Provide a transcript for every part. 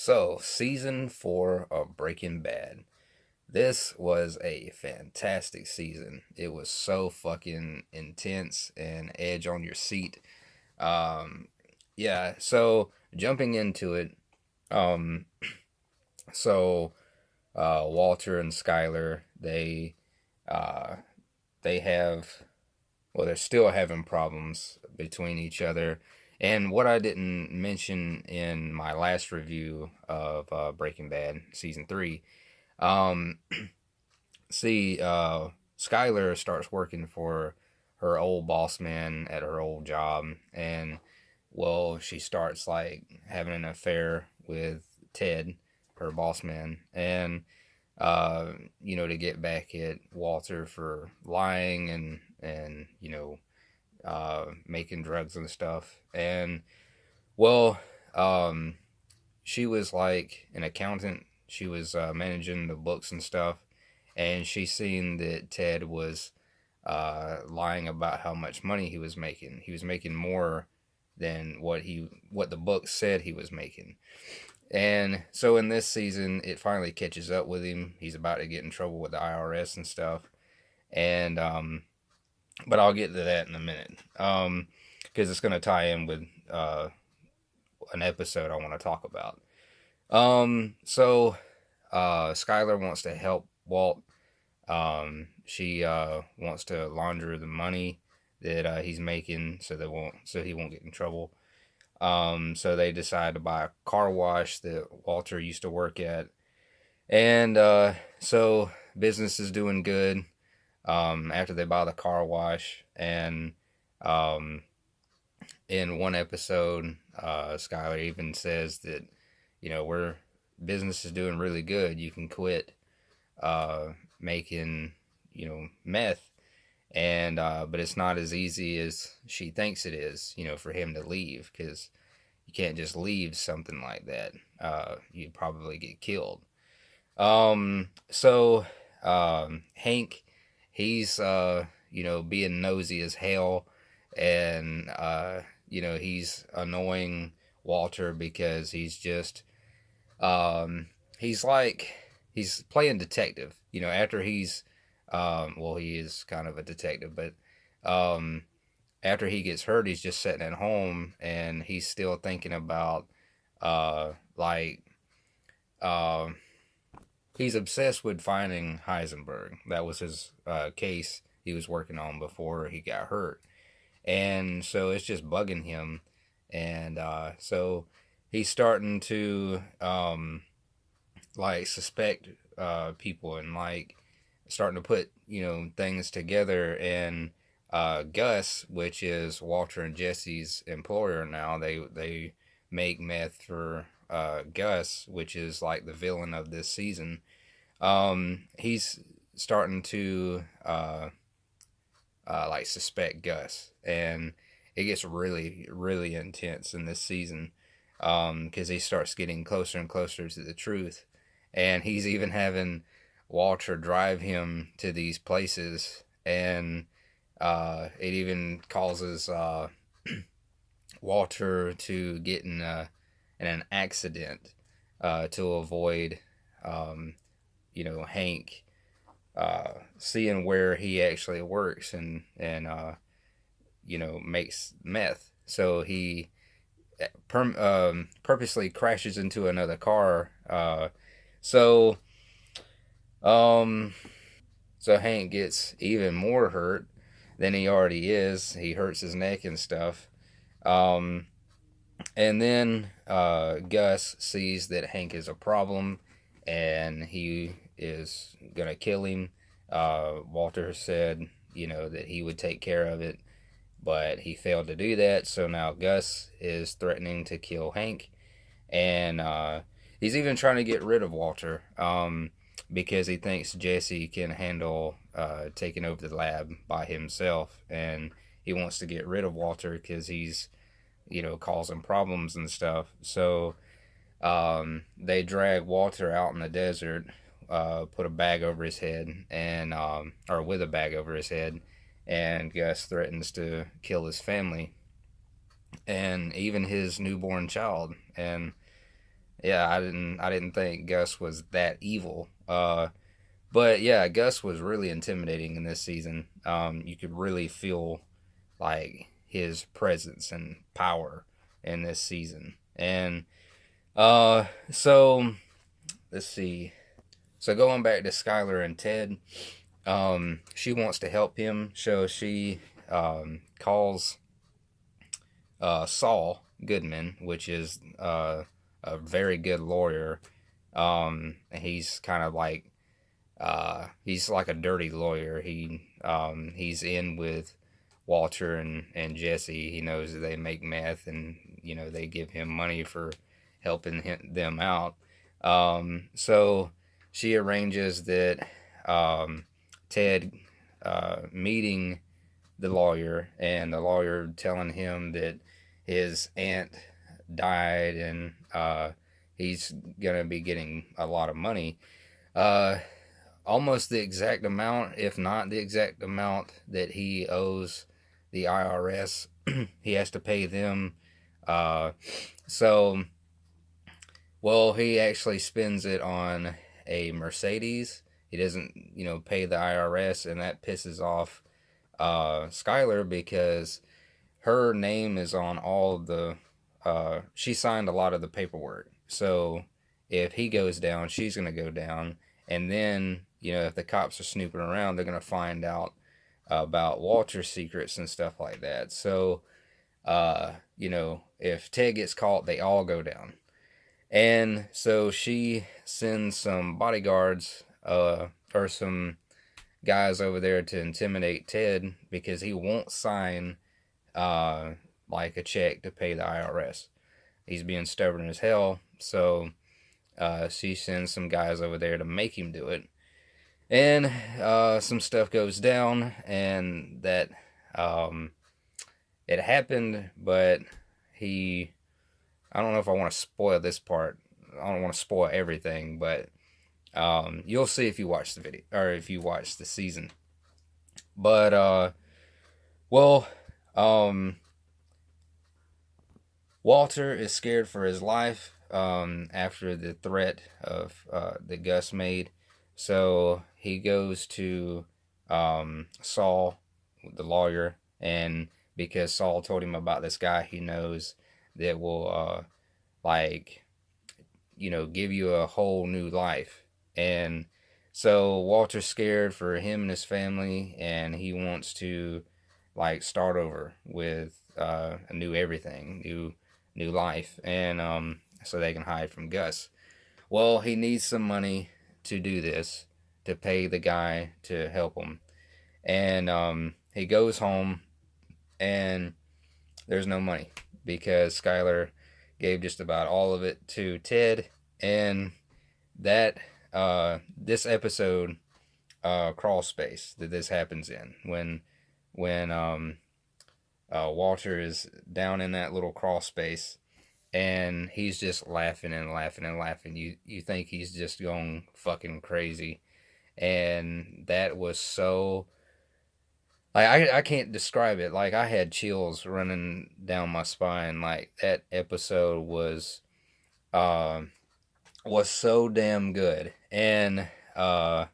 So, season 4 of Breaking Bad. This was a fantastic season. It was so fucking intense and edge on your seat. Um, yeah, so jumping into it, um, so Walter and Skyler, uh, they have, well, they're still having problems between each other. And what I didn't mention in my last review of Breaking Bad season 3. Um, see, Skylar starts working for her old boss man at her old job, and well, she starts like having an affair with Ted, her boss man, and to get back at Walter for lying and making drugs and stuff, and well, um, she was like an accountant. She was managing the books and stuff, and she seen that Ted was lying about how much money he was making. He was making more than what the book said he was making. And so in this season, it finally catches up with him. He's about to get in trouble with the IRS and stuff. And but I'll get to that in a minute. Because it's going to tie in with an episode I want to talk about. So Skylar wants to help Walt. She wants to launder the money that he's making so he won't get in trouble. So they decide to buy a car wash that Walter used to work at, and so business is doing good. After they buy the car wash, and um, in one episode, Skylar even says that we're business is doing really good. You can quit making meth, and but it's not as easy as she thinks it is. For him to leave, because you can't just leave something like that. You'd probably get killed. So Hank, he's being nosy as hell, and he's annoying Walter because um, he's like he's playing detective. After he is kind of a detective, but um, after he gets hurt, he's just sitting at home and he's still thinking about uh, like uh, he's obsessed with finding Heisenberg. That was his case he was working on before he got hurt, and so it's just bugging him, and so he's starting to like suspect people and like starting to put things together. And Gus, which is Walter and Jesse's employer now, they make meth for Gus, which is like the villain of this season. He's starting to like suspect Gus, and it gets really really intense in this season because he starts getting closer and closer to the truth, and he's even having Walter drive him to these places, and it even causes Walter to get in an accident to avoid um, Hank seeing where he actually works and makes meth. So he purposely crashes into another car. So um, so Hank gets even more hurt than he already is. He hurts his neck and stuff. Um, and then Gus sees that Hank is a problem, and he is gonna kill him. Walter said, that he would take care of it, but he failed to do that. So now Gus is threatening to kill Hank, and he's even trying to get rid of Walter because he thinks Jesse can handle taking over the lab by himself, and he wants to get rid of Walter because he's causing problems and stuff. So they drag Walter out in the desert, put a bag over his head, and or with a bag over his head, and Gus threatens to kill his family and even his newborn child. And Yeah, I didn't think Gus was that evil. But yeah, Gus was really intimidating in this season. You could really feel like his presence and power in this season. And so let's see. So going back to Skylar and Ted, she wants to help him, so she calls Saul Goodman, which is a very good lawyer. He's kind of like he's like a dirty lawyer. He's in with Walter and Jesse. He knows that they make meth, and they give him money for helping them out. So she arranges that Ted meeting the lawyer, and the lawyer telling him that his aunt died, and he's gonna be getting a lot of money. Uh, Almost the exact amount, if not the exact amount, that he owes the IRS. He has to pay them. Uh, so, well, he actually spends it on a Mercedes. He doesn't, pay the IRS, and that pisses off Skylar because her name is on all the. She signed a lot of the paperwork. So if he goes down, she's going to go down. And then, if the cops are snooping around, they're going to find out about Walter's secrets and stuff like that. So, if Ted gets caught, they all go down. And so she sends some bodyguards or some guys over there to intimidate Ted because he won't sign like a check to pay the IRS. He's being stubborn as hell. So she sends some guys over there to make him do it. And some stuff goes down, and that it happened, but I don't know if I want to spoil this part. I don't want to spoil everything, but you'll see if you watch the video, or if you watch the season. But, well, Walter is scared for his life after the threat of that Gus made. So he goes to Saul, the lawyer, and because Saul told him about this guy he knows that will give you a whole new life. And so Walter's scared for him and his family, and he wants to start over with a new everything, new life, and so they can hide from Gus. Well, he needs some money to do this, to pay the guy to help him, and he goes home, and there's no money because Skylar gave just about all of it to Ted, and that this episode crawl space that this happens in when Walter is down in that little crawl space, and he's just laughing and laughing and laughing. You think he's just going fucking crazy, and that was so. I can't describe it. I had chills running down my spine. That episode was so damn good. And Doc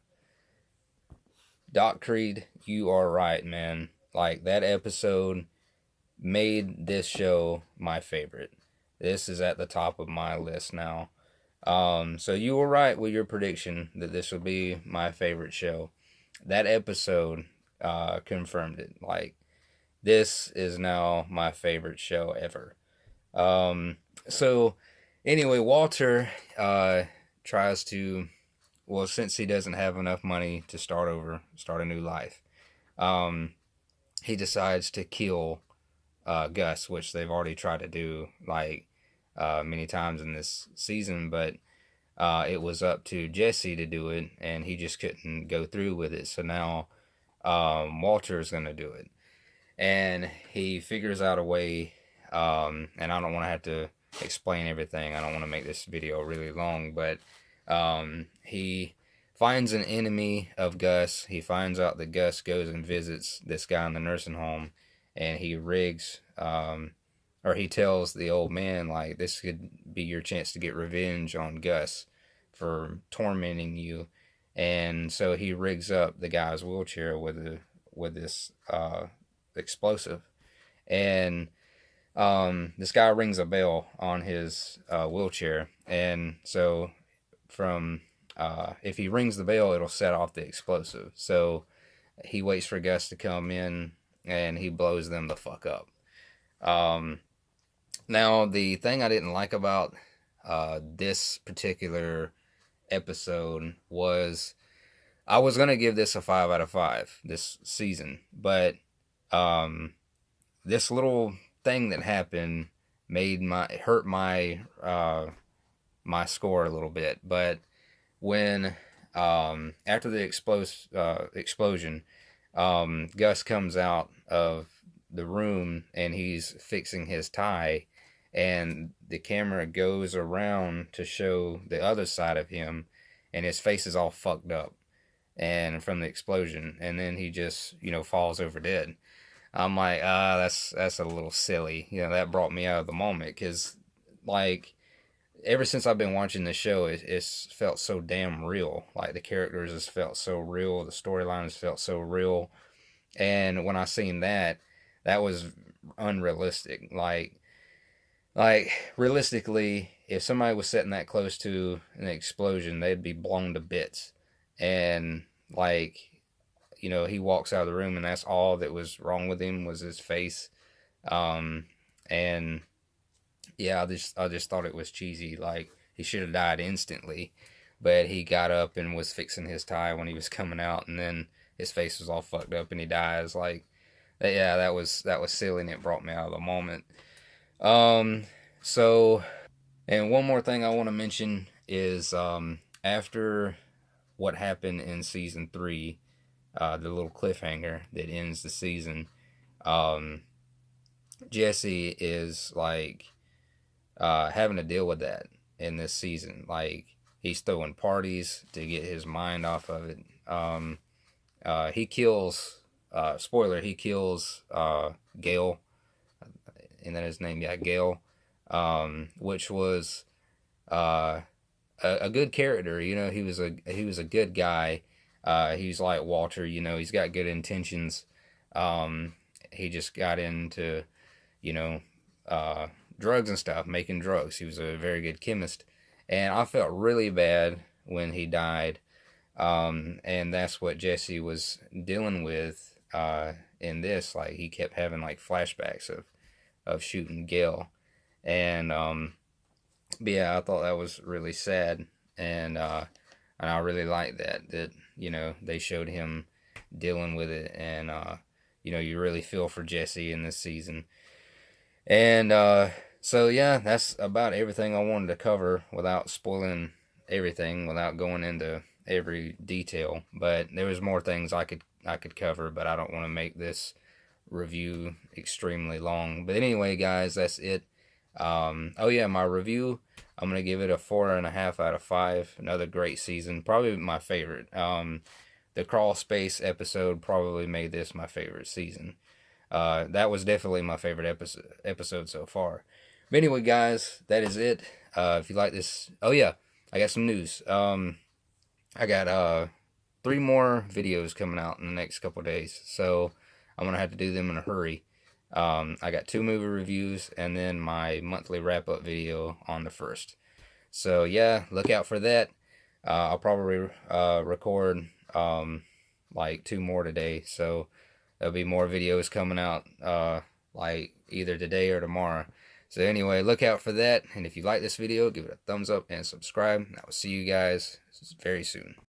Creed, you are right, man. That episode made this show my favorite. This is at the top of my list now. So you were right with your prediction that this will be my favorite show. That episode confirmed it. This is now my favorite show ever. So anyway, Walter tries to, well, since he doesn't have enough money to start over, start a new life, he decides to kill Gus, which they've already tried to do many times in this season, but it was up to Jesse to do it, and he just couldn't go through with it. So now Walter is going to do it, and he figures out a way. And I don't want to have to explain everything. I don't want to make this video really long, but he finds an enemy of Gus. He finds out that Gus goes and visits this guy in the nursing home, and he rigs, or he tells the old man, like, this could be your chance to get revenge on Gus for tormenting you. And so he rigs up the guy's wheelchair with this explosive. And this guy rings a bell on his wheelchair. And so from if he rings the bell, it'll set off the explosive. So he waits for Gus to come in, and he blows them the fuck up. Now, the thing I didn't like about this particular episode was I was gonna give this a 5 out of 5 this season, but this little thing that happened hurt my my score a little bit. But when after the explosion, Gus comes out of the room and he's fixing his tie, and the camera goes around to show the other side of him, and his face is all fucked up and from the explosion, and then he just falls over dead. I'm like, that's a little silly. That brought me out of the moment, because like ever since I've been watching the show, it's felt so damn real. Like the characters has felt so real, the storyline has felt so real, and when I seen that was unrealistic. Like realistically, if somebody was sitting that close to an explosion, they'd be blown to bits. And like, he walks out of the room and that's all that was wrong with him was his face. And yeah, I just thought it was cheesy. Like he should have died instantly, but he got up and was fixing his tie when he was coming out, and then his face was all fucked up and he dies. Like, yeah, that was silly, and it brought me out of the moment. So, and one more thing I want to mention is after what happened in season 3, the little cliffhanger that ends the season, Jesse is like having to deal with that in this season. Like he's throwing parties to get his mind off of it. He kills spoiler, he kills Gale, and that his name, yeah, Gale, which was a good character. He was a good guy. He's like Walter. He's got good intentions. He just got into drugs and stuff, making drugs. He was a very good chemist, and I felt really bad when he died. And that's what Jesse was dealing with in this. Like he kept having like flashbacks of shooting Gale, and but yeah, I thought that was really sad, and I really liked that they showed him dealing with it, and you really feel for Jesse in this season. And so yeah, that's about everything I wanted to cover without spoiling everything, without going into every detail. But there was more things I could cover, but I don't want to make this review extremely long. But anyway, guys, that's it. Oh yeah, my review, I'm gonna give it a 4.5 out of 5. Another great season, probably my favorite. The crawl space episode probably made this my favorite season. That was definitely my favorite episode so far. But anyway, guys, that is it. If you like this, oh yeah, I got some news. I got 3 more videos coming out in the next couple days, so I'm gonna have to do them in a hurry. I got 2 movie reviews and then my monthly wrap-up video on the 1st. So yeah, look out for that. I'll probably record like 2 more today, so there'll be more videos coming out like either today or tomorrow. So anyway, look out for that, and if you like this video, give it a thumbs up and subscribe. I will see you guys very soon.